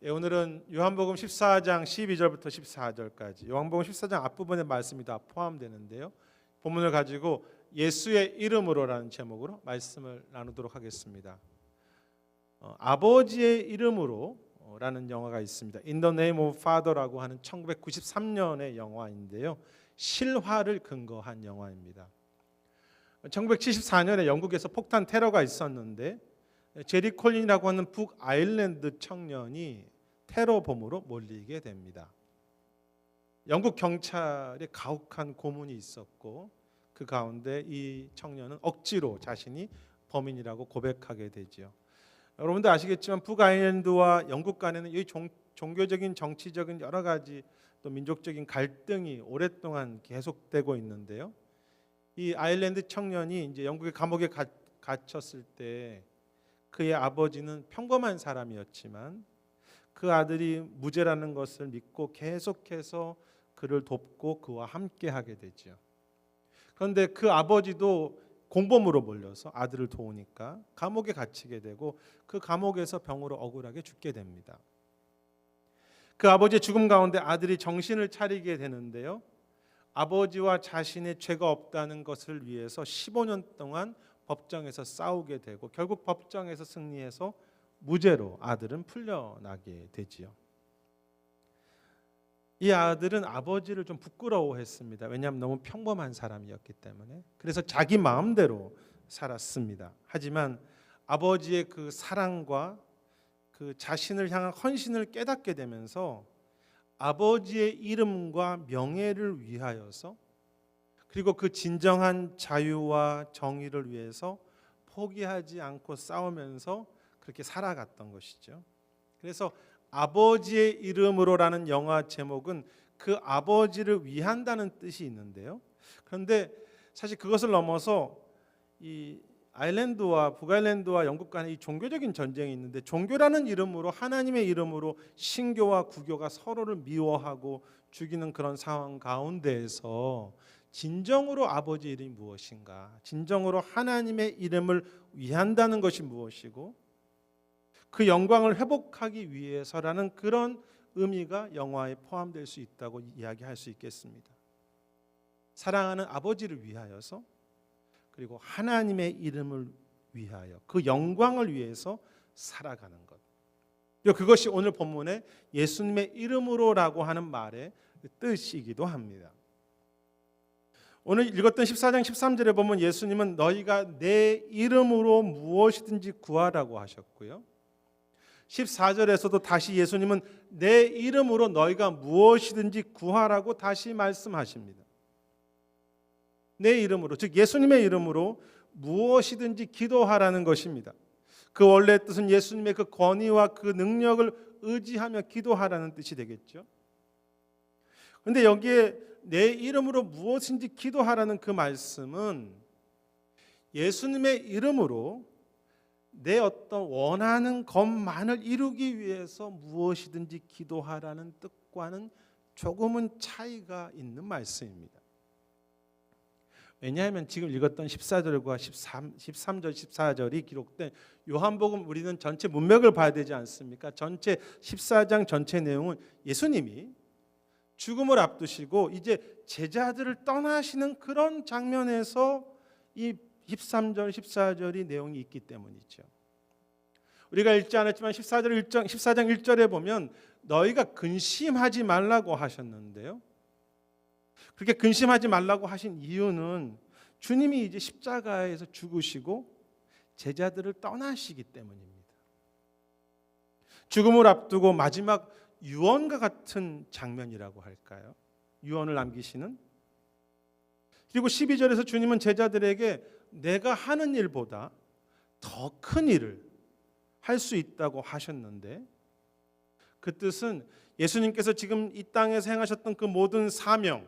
오늘은 요한복음 14장 12절부터 14절까지 요한복음 14장 앞부분의 말씀이 다 포함되는데요. 본문을 가지고 예수의 이름으로라는 제목으로 말씀을 나누도록 하겠습니다. 아버지의 이름으로라는 영화가 있습니다. In the Name of Father라고 하는 1993년의 영화인데요. 실화를 근거한 영화입니다. 1974년에 영국에서 폭탄 테러가 있었는데 제리 콜린이라고 하는 북아일랜드 청년이 테러범으로 몰리게 됩니다. 영국 경찰의 가혹한 고문이 있었고 그 가운데 이 청년은 억지로 자신이 범인이라고 고백하게 되죠. 여러분도 아시겠지만 북아일랜드와 영국 간에는 이 종교적인, 정치적인 여러 가지 또 민족적인 갈등이 오랫동안 계속되고 있는데요. 이 아일랜드 청년이 이제 영국의 감옥에 갇혔을 때 그의 아버지는 평범한 사람이었지만 그 아들이 무죄라는 것을 믿고 계속해서 그를 돕고 그와 함께하게 되죠. 그런데 그 아버지도 공범으로 몰려서 아들을 도우니까 감옥에 갇히게 되고 그 감옥에서 병으로 억울하게 죽게 됩니다. 그 아버지의 죽음 가운데 아들이 정신을 차리게 되는데요. 아버지와 자신의 죄가 없다는 것을 위해서 15년 동안 법정에서 싸우게 되고 결국 법정에서 승리해서 무죄로 아들은 풀려나게 되지요. 이 아들은 아버지를 좀 부끄러워했습니다. 왜냐하면 너무 평범한 사람이었기 때문에. 그래서 자기 마음대로 살았습니다. 하지만 아버지의 그 사랑과 그 자신을 향한 헌신을 깨닫게 되면서 아버지의 이름과 명예를 위하여서 그리고 그 진정한 자유와 정의를 위해서 포기하지 않고 싸우면서 그렇게 살아갔던 것이죠. 그래서 아버지의 이름으로라는 영화 제목은 그 아버지를 위한다는 뜻이 있는데요. 그런데 사실 그것을 넘어서 이 아일랜드와 북아일랜드와 영국 간에 이 종교적인 전쟁이 있는데 종교라는 이름으로 하나님의 이름으로 신교와 구교가 서로를 미워하고 죽이는 그런 상황 가운데에서 진정으로 아버지의 이름이 무엇인가? 진정으로 하나님의 이름을 위한다는 것이 무엇이고 그 영광을 회복하기 위해서라는 그런 의미가 영화에 포함될 수 있다고 이야기할 수 있겠습니다. 사랑하는 아버지를 위하여서 그리고 하나님의 이름을 위하여 그 영광을 위해서 살아가는 것. 그리고 그것이 오늘 본문의 예수님의 이름으로라고 하는 말의 뜻이기도 합니다. 오늘 읽었던 14장 13절에 보면 예수님은 너희가 내 이름으로 무엇이든지 구하라고 하셨고요. 14절에서도 다시 예수님은 내 이름으로 너희가 무엇이든지 구하라고 다시 말씀하십니다. 내 이름으로, 즉 예수님의 이름으로 무엇이든지 기도하라는 것입니다. 그 원래 뜻은 예수님의 그 권위와 그 능력을 의지하며 기도하라는 뜻이 되겠죠. 그런데 여기에 내 이름으로 무엇인지 기도하라는 그 말씀은 예수님의 이름으로 내 어떤 원하는 것만을 이루기 위해서 무엇이든지 기도하라는 뜻과는 조금은 차이가 있는 말씀입니다. 왜냐하면 지금 읽었던 14절과 13절, 14절이 기록된 요한복음 우리는 전체 문맥을 봐야 되지 않습니까? 전체 14장 전체 내용은 예수님이 죽음을 앞두시고 이제 제자들을 떠나시는 그런 장면에서 이 13절, 14절이 내용이 있기 때문이죠. 우리가 읽지 않았지만 14장 1절에 보면 너희가 근심하지 말라고 하셨는데요. 그렇게 근심하지 말라고 하신 이유는 주님이 이제 십자가에서 죽으시고 제자들을 떠나시기 때문입니다. 죽음을 앞두고 마지막 유언과 같은 장면이라고 할까요? 유언을 남기시는. 그리고 12절에서 주님은 제자들에게 내가 하는 일보다 더 큰 일을 할 수 있다고 하셨는데 그 뜻은 예수님께서 지금 이 땅에서 행하셨던 그 모든 사명,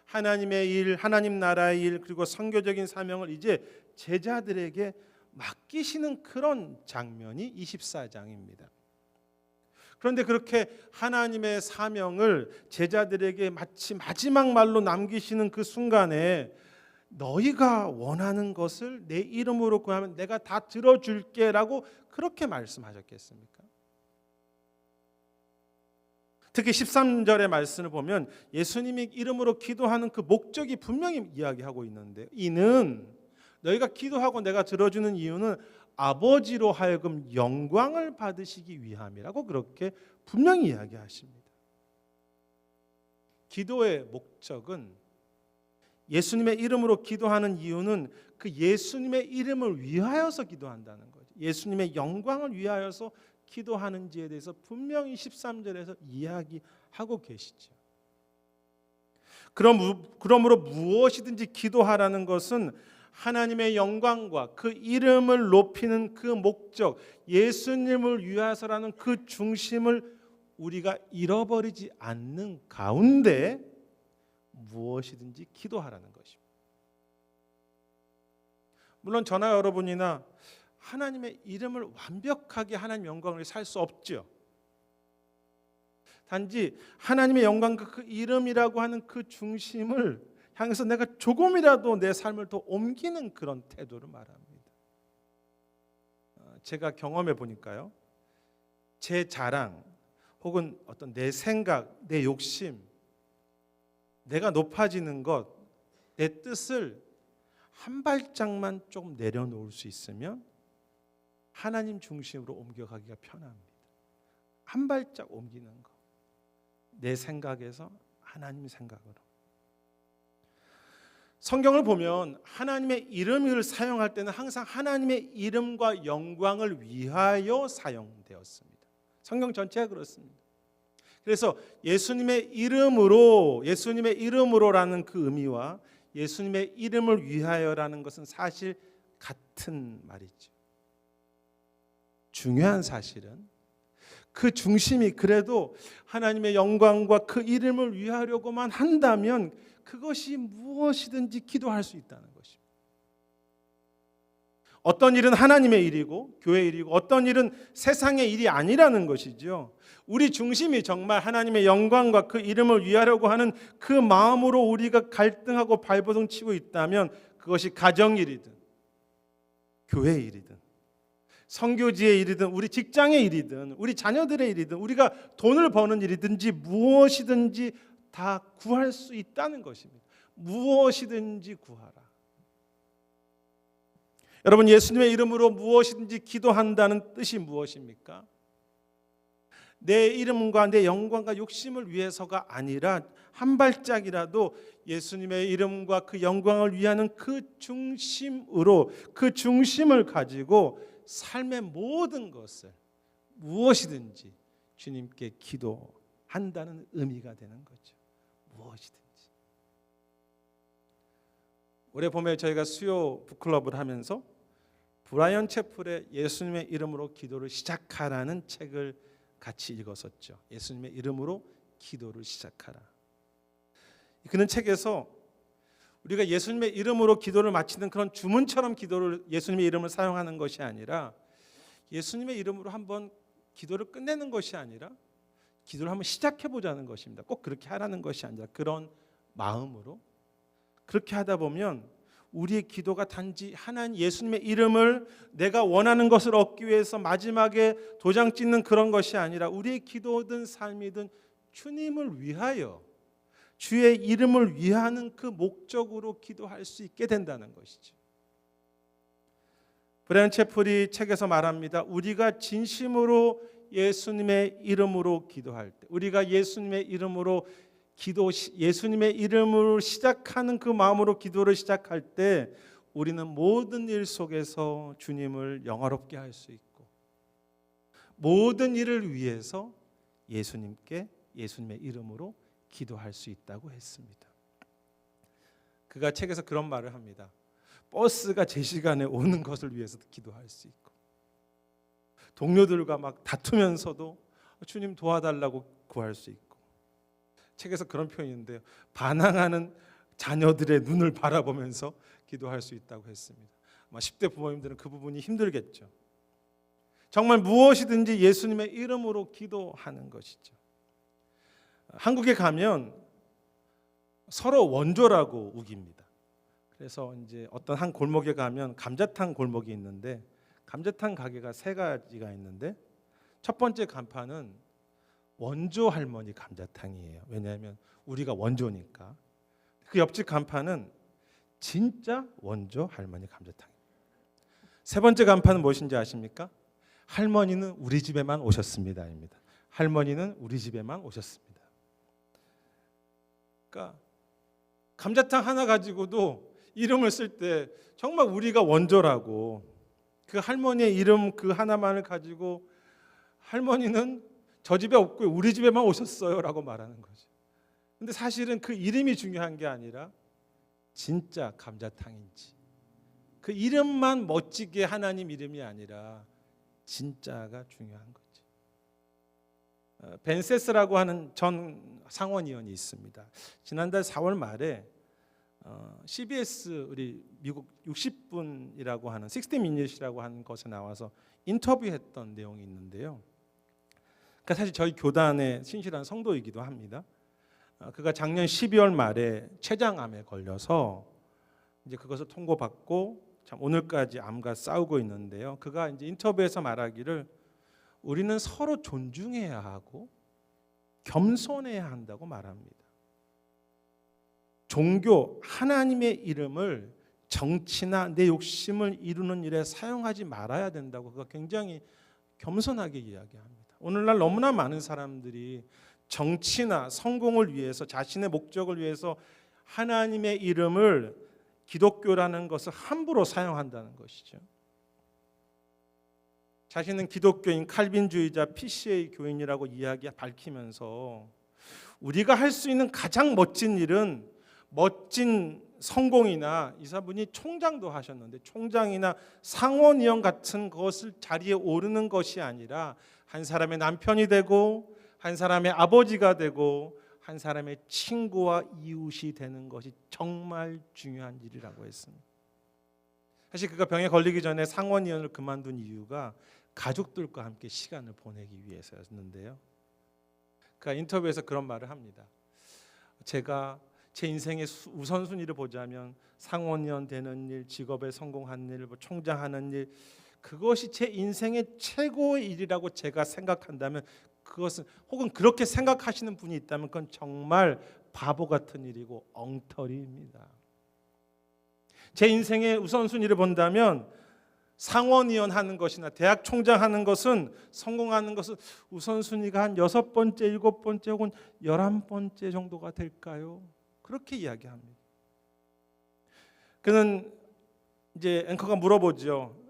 하나님의 일, 하나님 나라의 일, 그리고 선교적인 사명을 이제 제자들에게 맡기시는 그런 장면이 24장입니다. 그런데 그렇게 하나님의 사명을 제자들에게 마치 마지막 말로 남기시는 그 순간에 너희가 원하는 것을 내 이름으로 구하면 내가 다 들어줄게 라고 그렇게 말씀하셨겠습니까? 특히 13절의 말씀을 보면 예수님이 이름으로 기도하는 그 목적이 분명히 이야기하고 있는데, 이는 너희가 기도하고 내가 들어주는 이유는 아버지로 하여금 영광을 받으시기 위함이라고 그렇게 분명히 이야기하십니다. 기도의 목적은, 예수님의 이름으로 기도하는 이유는 그 예수님의 이름을 위하여서 기도한다는 거죠. 예수님의 영광을 위하여서 기도하는지에 대해서 분명히 13절에서 이야기하고 계시죠. 그러므로 무엇이든지 기도하라는 것은 하나님의 영광과 그 이름을 높이는 그 목적, 예수님을 위하여서라는 그 중심을 우리가 잃어버리지 않는 가운데 무엇이든지 기도하라는 것입니다. 물론 저나 여러분이나 하나님의 이름을 완벽하게 하나님의 영광을 살 수 없죠. 단지 하나님의 영광과 그 이름이라고 하는 그 중심을 향해서 내가 조금이라도 내 삶을 더 옮기는 그런 태도를 말합니다. 제가 경험해 보니까요, 제 자랑 혹은 어떤 내 생각, 내 욕심, 내가 높아지는 것, 내 뜻을 한 발짝만 조금 내려놓을 수 있으면 하나님 중심으로 옮겨가기가 편합니다. 한 발짝 옮기는 것, 내 생각에서 하나님 생각으로. 성경을 보면 하나님의 이름을 사용할 때는 항상 하나님의 이름과 영광을 위하여 사용되었습니다. 성경 전체가 그렇습니다. 그래서 예수님의 이름으로라는 그 의미와 예수님의 이름을 위하여라는 것은 사실 같은 말이죠. 중요한 사실은 그 중심이 그래도 하나님의 영광과 그 이름을 위하려고만 한다면 그것이 무엇이든지 기도할 수 있다는 것입니다. 어떤 일은 하나님의 일이고 교회의 일이고 어떤 일은 세상의 일이 아니라는 것이죠. 우리 중심이 정말 하나님의 영광과 그 이름을 위하려고 하는 그 마음으로 우리가 갈등하고 발버둥 치고 있다면 그것이 가정일이든 교회의 일이든 선교지의 일이든 우리 직장의 일이든 우리 자녀들의 일이든 우리가 돈을 버는 일이든지 무엇이든지 다 구할 수 있다는 것입니다. 무엇이든지 구하라. 여러분, 예수님의 이름으로 무엇이든지 기도한다는 뜻이 무엇입니까? 내 이름과 내 영광과 욕심을 위해서가 아니라 한 발짝이라도 예수님의 이름과 그 영광을 위하는 그 중심으로, 그 중심을 가지고 삶의 모든 것을 무엇이든지 주님께 기도한다는 의미가 되는 거죠. 무엇이든지. 올해 봄에 저희가 수요 북클럽을 하면서 브라이언 채플의 예수님의 이름으로 기도를 시작하라는 책을 같이 읽었었죠. 예수님의 이름으로 기도를 시작하라. 그는 책에서 우리가 예수님의 이름으로 기도를 마치는 그런 주문처럼 예수님의 이름을 사용하는 것이 아니라 예수님의 이름으로 한번 기도를 끝내는 것이 아니라 기도를 한번 시작해 보자는 것입니다. 꼭 그렇게 하라는 것이 아니라 그런 마음으로 그렇게 하다 보면 우리의 기도가 단지 하나님 예수님의 이름을 내가 원하는 것을 얻기 위해서 마지막에 도장 찍는 그런 것이 아니라 우리의 기도든 삶이든 주님을 위하여 주의 이름을 위하는 그 목적으로 기도할 수 있게 된다는 것이죠. 브라이언 채플이 책에서 말합니다. 우리가 진심으로 예수님의 이름으로 기도할 때, 우리가 예수님의 이름으로 예수님의 이름으로 시작하는 그 마음으로 기도를 시작할 때 우리는 모든 일 속에서 주님을 영화롭게 할 수 있고 모든 일을 위해서 예수님께 예수님의 이름으로 기도할 수 있다고 했습니다. 그가 책에서 그런 말을 합니다. 버스가 제 시간에 오는 것을 위해서도 기도할 수 있고 동료들과 막 다투면서도 주님 도와달라고 구할 수 있고 책에서 그런 표현이 있는데요. 반항하는 자녀들의 눈을 바라보면서 기도할 수 있다고 했습니다. 아마 10대 부모님들은 그 부분이 힘들겠죠. 정말 무엇이든지 예수님의 이름으로 기도하는 것이죠. 한국에 가면 서로 원조라고 우깁니다. 그래서 이제 어떤 한 골목에 가면 감자탕 골목이 있는데 감자탕 가게가 세 가지가 있는데 첫 번째 간판은 원조 할머니 감자탕이에요. 왜냐하면 우리가 원조니까. 그 옆집 간판은 진짜 원조 할머니 감자탕이에요. 세 번째 간판은 무엇인지 아십니까? 할머니는 우리 집에만 오셨습니다입니다. 할머니는 우리 집에만 오셨습니다. 그러니까 감자탕 하나 가지고도 이름을 쓸 때 정말 우리가 원조라고, 그 할머니의 이름 그 하나만을 가지고 할머니는 저 집에 없고요, 우리 집에만 오셨어요라고 말하는 거죠. 근데 사실은 그 이름이 중요한 게 아니라 진짜 감자탕인지, 그 이름만 멋지게 하나님 이름이 아니라 진짜가 중요한 거죠. 벤세스라고 하는 전 상원의원이 있습니다. 지난달 4월 말에 CBS 우리 미국 60분이라고 하는 60미닛이라고 하는 것에 나와서 인터뷰했던 내용이 있는데요. 그러니까 사실 저희 교단의 신실한 성도이기도 합니다. 그가 작년 12월 말에 췌장암에 걸려서 이제 그것을 통보받고 참 오늘까지 암과 싸우고 있는데요. 그가 이제 인터뷰에서 말하기를 우리는 서로 존중해야 하고 겸손해야 한다고 말합니다. 종교, 하나님의 이름을 정치나 내 욕심을 이루는 일에 사용하지 말아야 된다고 그가 굉장히 겸손하게 이야기합니다. 오늘날 너무나 많은 사람들이 정치나 성공을 위해서, 자신의 목적을 위해서 하나님의 이름을, 기독교라는 것을 함부로 사용한다는 것이죠. 자신은 기독교인, 칼빈주의자, PCA 교인이라고 밝히면서 우리가 할 수 있는 가장 멋진 일은 멋진 성공이나, 이사분이 총장도 하셨는데 총장이나 상원의원 같은 것을 자리에 오르는 것이 아니라 한 사람의 남편이 되고 한 사람의 아버지가 되고 한 사람의 친구와 이웃이 되는 것이 정말 중요한 일이라고 했습니다. 사실 그가 병에 걸리기 전에 상원의원을 그만둔 이유가 가족들과 함께 시간을 보내기 위해서였는데요. 그가 인터뷰에서 그런 말을 합니다. 제가 제 인생의 우선순위를 보자면 상원의원 되는 일, 직업에 성공하는 일, 총장하는 일, 그것이 제 인생의 최고의 일이라고 제가 생각한다면, 그것은, 혹은 그렇게 생각하시는 분이 있다면 그건 정말 바보 같은 일이고 엉터리입니다. 제 인생의 우선순위를 본다면 상원의원 하는 것이나 대학 총장 하는 것은, 성공하는 것은 우선순위가 한 6번째, 7번째 혹은 11번째 정도가 될까요? 그렇게 이야기합니다. 그는 이제 앵커가 물어보죠.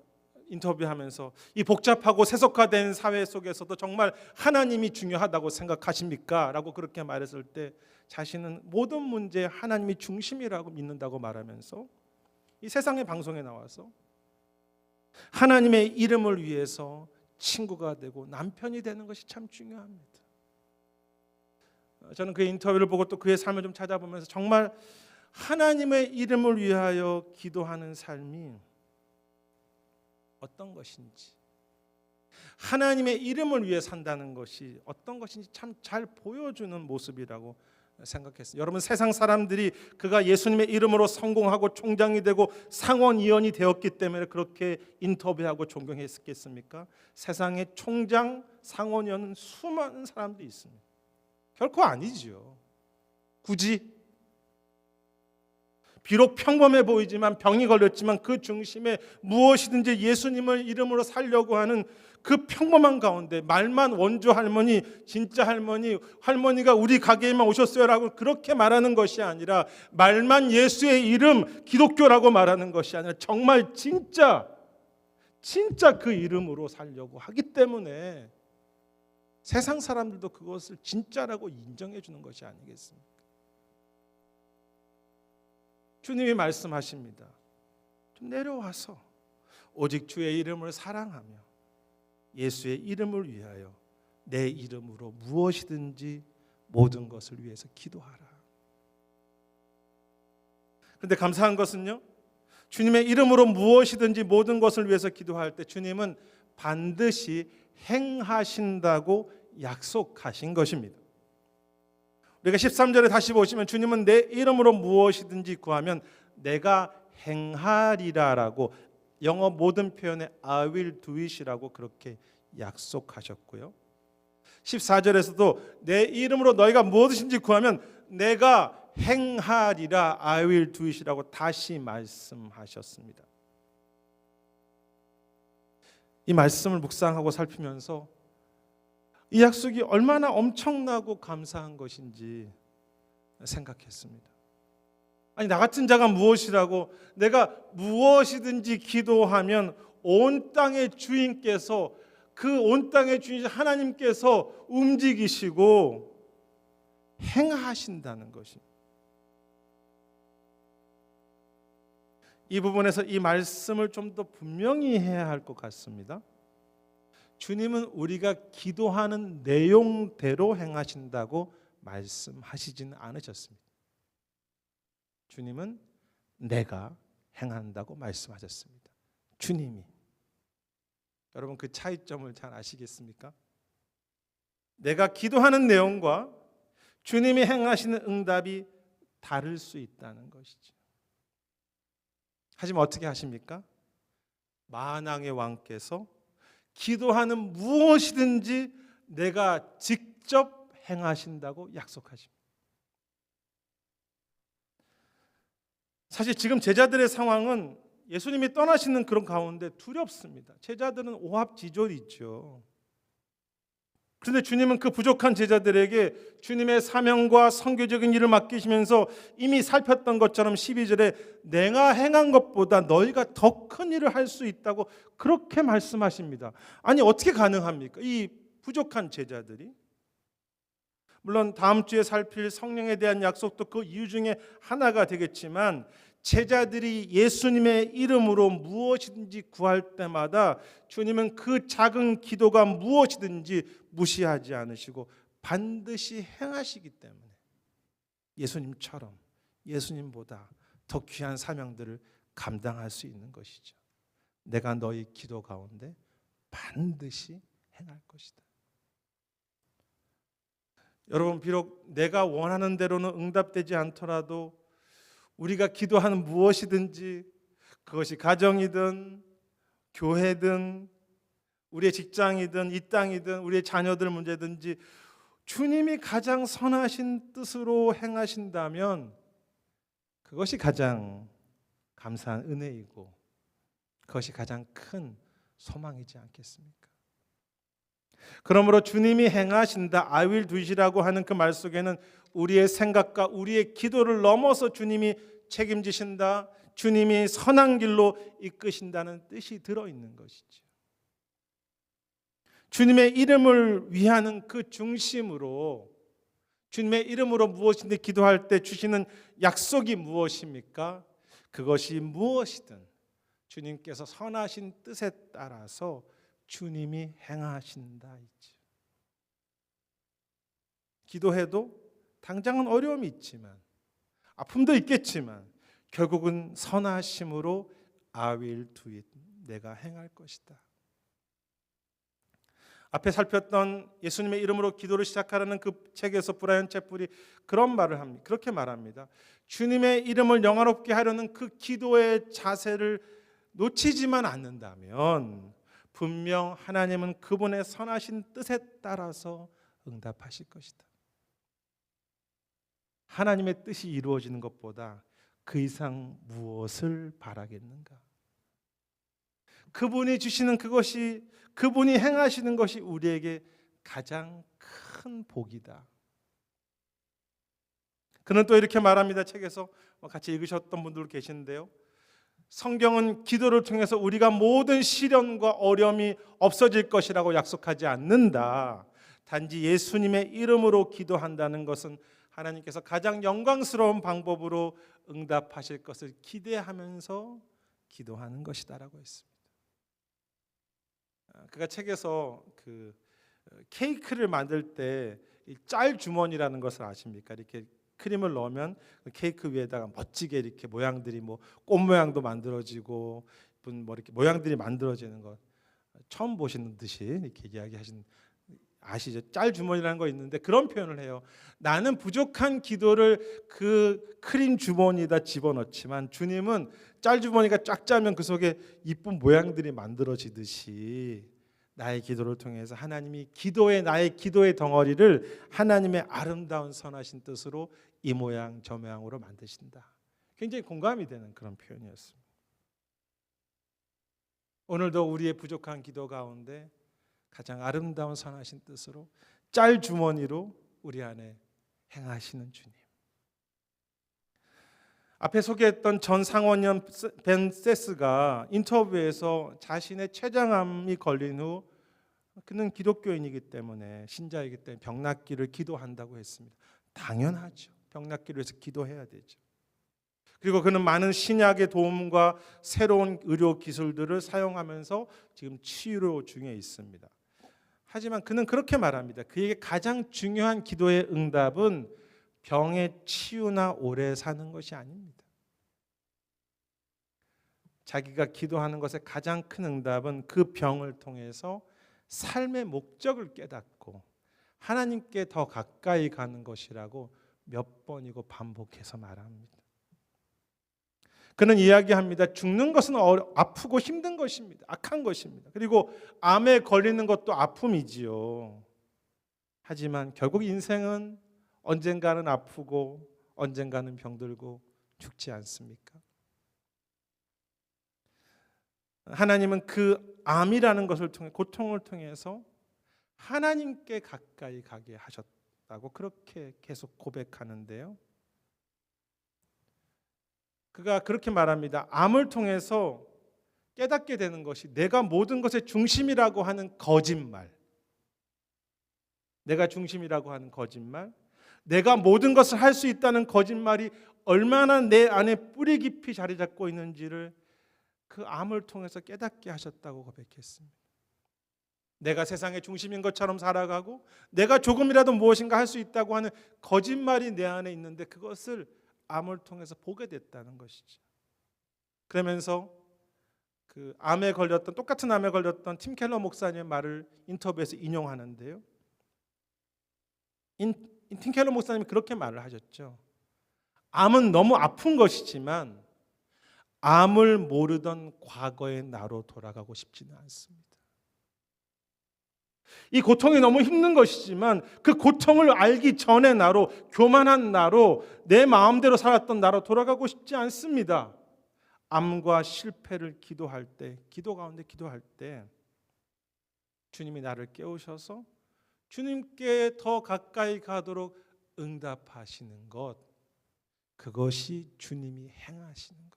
인터뷰하면서 이 복잡하고 세속화된 사회 속에서도 정말 하나님이 중요하다고 생각하십니까? 라고 그렇게 말했을 때 자신은 모든 문제에 하나님이 중심이라고 믿는다고 말하면서 이 세상의 방송에 나와서 하나님의 이름을 위해서 친구가 되고 남편이 되는 것이 참 중요합니다. 저는 그의 인터뷰를 보고 또 그의 삶을 좀 찾아보면서 정말 하나님의 이름을 위하여 기도하는 삶이 어떤 것인지, 하나님의 이름을 위해 산다는 것이 어떤 것인지 참 잘 보여주는 모습이라고 생각했어요. 여러분, 세상 사람들이 그가 예수님의 이름으로 성공하고 총장이 되고 상원의원이 되었기 때문에 그렇게 인터뷰하고 존경했겠습니까? 세상에 총장, 상원의원은 수많은 사람들이 있습니다. 결코 아니지요. 굳이 비록 평범해 보이지만, 병이 걸렸지만 그 중심에 무엇이든지 예수님을 이름으로 살려고 하는 그 평범한 가운데 말만 원조 할머니, 진짜 할머니, 할머니가 우리 가게에만 오셨어요라고 그렇게 말하는 것이 아니라, 말만 예수의 이름, 기독교라고 말하는 것이 아니라 정말 진짜 그 이름으로 살려고 하기 때문에 세상 사람들도 그것을 진짜라고 인정해 주는 것이 아니겠습니까? 주님이 말씀하십니다. 좀 내려와서 오직 주의 이름을 사랑하며 예수의 이름을 위하여 내 이름으로 무엇이든지 모든 것을 위해서 기도하라. 그런데 감사한 것은요, 주님의 이름으로 무엇이든지 모든 것을 위해서 기도할 때 주님은 반드시 행하신다고 약속하신 것입니다. 우리가 13절에 다시 보시면 주님은 내 이름으로 무엇이든지 구하면 내가 행하리라라고, 영어 모든 표현에 I will do it이라고 그렇게 약속하셨고요. 14절에서도 내 이름으로 너희가 무엇이든지 구하면 내가 행하리라 I will do it이라고 다시 말씀하셨습니다. 이 말씀을 묵상하고 살피면서 이 약속이 얼마나 엄청나고 감사한 것인지 생각했습니다. 아니 나 같은 자가 무엇이라고, 내가 무엇이든지 기도하면 온 땅의 주인께서, 그 온 땅의 주인 하나님께서 움직이시고 행하신다는 것입니다. 이 부분에서 이 말씀을 좀 더 분명히 해야 할 것 같습니다. 주님은 우리가 기도하는 내용대로 행하신다고 말씀하시지는 않으셨습니다. 주님은 내가 행한다고 말씀하셨습니다. 주님이. 여러분 그 차이점을 잘 아시겠습니까? 내가 기도하는 내용과 주님이 행하시는 응답이 다를 수 있다는 것이죠. 하지만 어떻게 하십니까? 만왕의 왕께서 기도하는 무엇이든지 내가 직접 행하신다고 약속하십니다. 사실 지금 제자들의 상황은 예수님이 떠나시는 그런 가운데 두렵습니다. 제자들은 오합지졸이죠. 그런데 주님은 그 부족한 제자들에게 주님의 사명과 선교적인 일을 맡기시면서 이미 살폈던 것처럼 12절에 내가 행한 것보다 너희가 더 큰 일을 할 수 있다고 그렇게 말씀하십니다. 아니 어떻게 가능합니까? 이 부족한 제자들이. 물론 다음 주에 살필 성령에 대한 약속도 그 이유 중에 하나가 되겠지만, 제자들이 예수님의 이름으로 무엇이든지 구할 때마다 주님은 그 작은 기도가 무엇이든지 무시하지 않으시고 반드시 행하시기 때문에 예수님처럼, 예수님보다 더 귀한 사명들을 감당할 수 있는 것이죠. 내가 너희 기도 가운데 반드시 행할 것이다. 여러분, 비록 내가 원하는 대로는 응답되지 않더라도 우리가 기도하는 무엇이든지, 그것이 가정이든 교회든 우리의 직장이든 이 땅이든 우리의 자녀들 문제든지 주님이 가장 선하신 뜻으로 행하신다면 그것이 가장 감사한 은혜이고 그것이 가장 큰 소망이지 않겠습니까? 그러므로 주님이 행하신다, I will do it이라고 하는 그 말 속에는 우리의 생각과 우리의 기도를 넘어서 주님이 책임지신다, 주님이 선한 길로 이끄신다는 뜻이 들어있는 것이죠. 주님의 이름을 위하는 그 중심으로, 주님의 이름으로 무엇인지 기도할 때 주시는 약속이 무엇입니까? 그것이 무엇이든 주님께서 선하신 뜻에 따라서 주님이 행하신다 있죠. 기도해도 당장은 어려움이 있지만, 아픔도 있겠지만 결국은 선하심으로 I will do it, 내가 행할 것이다. 앞에 살폈던 예수님의 이름으로 기도를 시작하라는 그 책에서 브라이언 채플이 그런 말을 합니다. 그렇게 말합니다. 주님의 이름을 영화롭게 하려는 그 기도의 자세를 놓치지만 않는다면 분명 하나님은 그분의 선하신 뜻에 따라서 응답하실 것이다. 하나님의 뜻이 이루어지는 것보다 그 이상 무엇을 바라겠는가? 그분이 주시는 그것이, 그분이 행하시는 것이 우리에게 가장 큰 복이다. 그는 또 이렇게 말합니다. 책에서 같이 읽으셨던 분들 계시는데요, 성경은 기도를 통해서 우리가 모든 시련과 어려움이 없어질 것이라고 약속하지 않는다. 단지 예수님의 이름으로 기도한다는 것은 하나님께서 가장 영광스러운 방법으로 응답하실 것을 기대하면서 기도하는 것이다라고 했습니다. 그가 책에서 그 케이크를 만들 때 짤 주머니라는 것을 아십니까? 이렇게 크림을 넣으면 케이크 위에다가 멋지게 이렇게 모양들이, 뭐 꽃 모양도 만들어지고 뭐 이렇게 모양들이 만들어지는 것 처음 보시는 듯이 이렇게 이야기하신, 아시죠? 짤 주머니라는 거 있는데 그런 표현을 해요. 나는 부족한 기도를 그 크림 주머니에다 집어넣지만 주님은 짤 주머니가 쫙 짜면 그 속에 이쁜 모양들이 만들어지듯이 나의 기도를 통해서 하나님이 나의 기도의 덩어리를 하나님의 아름다운 선하신 뜻으로 이 모양 저 모양으로 만드신다. 굉장히 공감이 되는 그런 표현이었습니다. 오늘도 우리의 부족한 기도 가운데 가장 아름다운 선하신 뜻으로 짤 주머니로 우리 안에 행하시는 주님. 앞에 소개했던 전 상원년 벤 세스가 인터뷰에서 자신의 췌장암이 걸린 후 그는 기독교인이기 때문에 신자이기 때문에 병낫기를 기도한다고 했습니다. 당연하죠. 병낫기를 위해서 기도해야 되죠. 그리고 그는 많은 신약의 도움과 새로운 의료 기술들을 사용하면서 지금 치료 중에 있습니다. 하지만 그는 그렇게 말합니다. 그에게 가장 중요한 기도의 응답은 병의 치유나 오래 사는 것이 아닙니다. 자기가 기도하는 것의 가장 큰 응답은 그 병을 통해서 삶의 목적을 깨닫고 하나님께 더 가까이 가는 것이라고 몇 번이고 반복해서 말합니다. 그는 이야기합니다. 죽는 것은 아프고 힘든 것입니다. 악한 것입니다. 그리고 암에 걸리는 것도 아픔이지요. 하지만 결국 인생은 언젠가는 아프고 언젠가는 병들고 죽지 않습니까? 하나님은 그 암이라는 것을 통해 고통을 통해서 하나님께 가까이 가게 하셨다고 그렇게 계속 고백하는데요. 그가 그렇게 말합니다. 암을 통해서 깨닫게 되는 것이 내가 모든 것의 중심이라고 하는 거짓말, 내가 중심이라고 하는 거짓말, 내가 모든 것을 할 수 있다는 거짓말이 얼마나 내 안에 뿌리 깊이 자리 잡고 있는지를 그 암을 통해서 깨닫게 하셨다고 고백했습니다. 내가 세상의 중심인 것처럼 살아가고 내가 조금이라도 무엇인가 할 수 있다고 하는 거짓말이 내 안에 있는데 그것을 암을 통해서 보게 됐다는 것이죠. 그러면서 그 똑같은 암에 걸렸던 팀 켈러 목사님의 말을 인터뷰에서 인용하는데요. 팀 켈러 목사님이 그렇게 말을 하셨죠. 암은 너무 아픈 것이지만 암을 모르던 과거의 나로 돌아가고 싶지는 않습니다. 이 고통이 너무 힘든 것이지만 그 고통을 알기 전의 나로, 교만한 나로, 내 마음대로 살았던 나로 돌아가고 싶지 않습니다. 암과 실패를 기도할 때, 기도 가운데 기도할 때 주님이 나를 깨우셔서 주님께 더 가까이 가도록 응답하시는 것, 그것이 주님이 행하시는 거죠.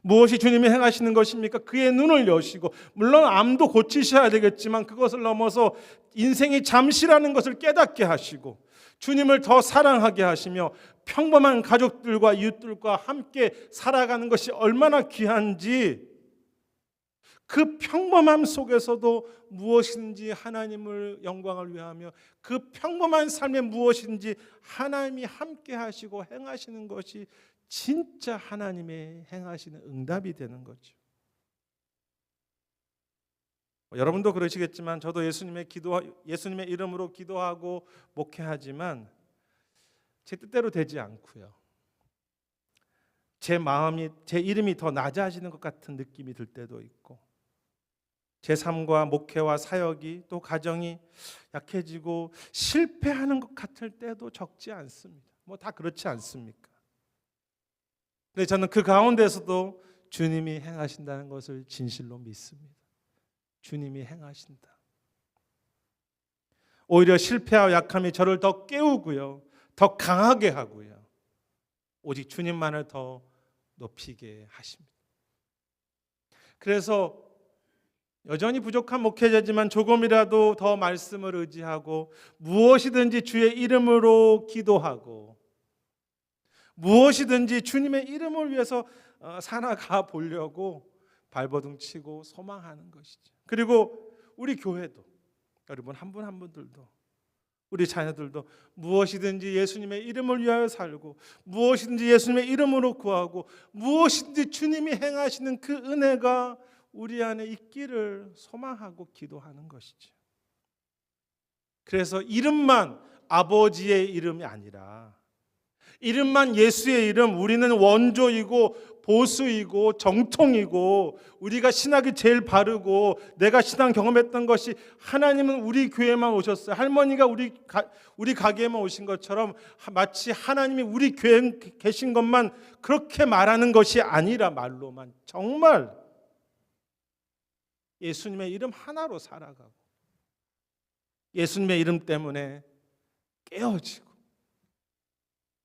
무엇이 주님이 행하시는 것입니까? 그의 눈을 여시고, 물론 암도 고치셔야 되겠지만 그것을 넘어서 인생이 잠시라는 것을 깨닫게 하시고 주님을 더 사랑하게 하시며 평범한 가족들과 이웃들과 함께 살아가는 것이 얼마나 귀한지, 그 평범함 속에서도 무엇인지 하나님을 영광을 위하며 그 평범한 삶에 무엇인지 하나님이 함께 하시고 행하시는 것이 진짜 하나님의 행하시는 응답이 되는 거죠. 여러분도 그러시겠지만 저도 예수님의 이름으로 기도하고 목회하지만 제 뜻대로 되지 않고요. 제 이름이 더 낮아지는 것 같은 느낌이 들 때도 있고, 제 삶과 목회와 사역이 또 가정이 약해지고 실패하는 것 같을 때도 적지 않습니다. 다 그렇지 않습니까? 근데 저는 그 가운데서도 주님이 행하신다는 것을 진실로 믿습니다. 주님이 행하신다. 오히려 실패와 약함이 저를 더 깨우고요, 더 강하게 하고요, 오직 주님만을 더 높이게 하십니다. 그래서 여전히 부족한 목회자지만 조금이라도 더 말씀을 의지하고 무엇이든지 주의 이름으로 기도하고 무엇이든지 주님의 이름을 위해서 살아가 보려고 발버둥 치고 소망하는 것이죠. 그리고 우리 교회도, 여러분 한 분 한 분들도, 우리 자녀들도 무엇이든지 예수님의 이름을 위하여 살고 무엇이든지 예수님의 이름으로 구하고 무엇이든지 주님이 행하시는 그 은혜가 우리 안에 있기를 소망하고 기도하는 것이죠. 그래서 이름만 아버지의 이름이 아니라, 이름만 예수의 이름, 우리는 원조이고 보수이고 정통이고 우리가 신학이 제일 바르고 내가 신앙 경험했던 것이 하나님은 우리 교회만 오셨어요. 할머니가 우리 가게에만 오신 것처럼 마치 하나님이 우리 교회에 계신 것만 그렇게 말하는 것이 아니라 말로만 정말 예수님의 이름 하나로 살아가고 예수님의 이름 때문에 깨어지고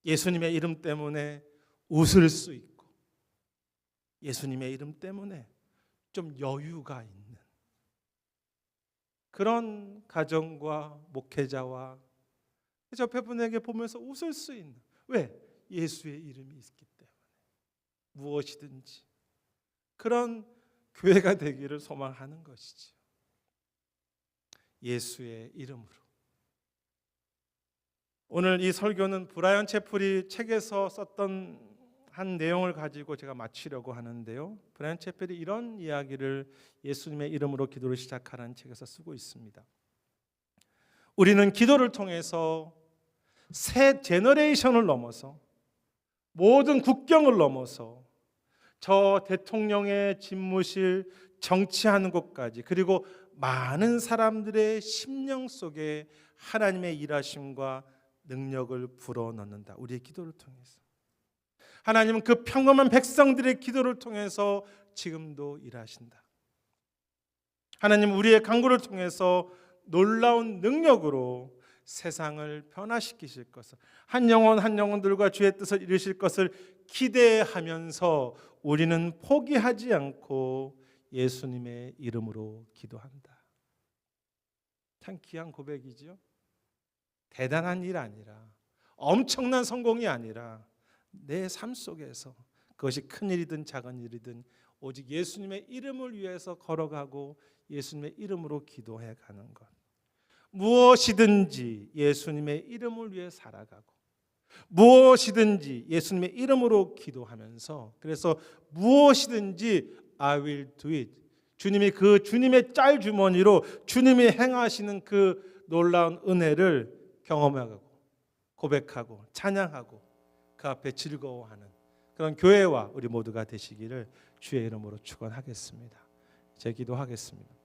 예수님의 이름 때문에 웃을 수 있고 예수님의 이름 때문에 좀 여유가 있는 그런 가정과 목회자와 옆에 분에게 보면서 웃을 수 있는 왜? 예수의 이름이 있기 때문에 무엇이든지 그런 교회가 되기를 소망하는 것이죠. 예수의 이름으로. 오늘 이 설교는 브라이언 채플이 책에서 썼던 한 내용을 가지고 제가 마치려고 하는데요. 브라이언 채플이 이런 이야기를 예수님의 이름으로 기도를 시작하라는 책에서 쓰고 있습니다. 우리는 기도를 통해서 새 제너레이션을 넘어서 모든 국경을 넘어서 저 대통령의 집무실 정치하는 곳까지 그리고 많은 사람들의 심령 속에 하나님의 일하심과 능력을 불어넣는다. 우리의 기도를 통해서. 하나님은 그 평범한 백성들의 기도를 통해서 지금도 일하신다. 하나님 우리의 간구를 통해서 놀라운 능력으로 세상을 변화시키실 것을 한 영혼 한 영혼들과 주의 뜻을 이루실 것을 기대하면서 우리는 포기하지 않고 예수님의 이름으로 기도한다. 참 귀한 고백이죠. 대단한 일 아니라 엄청난 성공이 아니라 내 삶 속에서 그것이 큰 일이든 작은 일이든 오직 예수님의 이름을 위해서 걸어가고 예수님의 이름으로 기도해 가는 것. 무엇이든지 예수님의 이름을 위해 살아가고 무엇이든지 예수님의 이름으로 기도하면서 그래서 무엇이든지 I will do it. 주님이 그 주님의 짤 주머니로 주님이 행하시는 그 놀라운 은혜를 경험하고 고백하고 찬양하고 그 앞에 즐거워하는 그런 교회와 우리 모두가 되시기를 주의 이름으로 축원하겠습니다. 제 기도하겠습니다.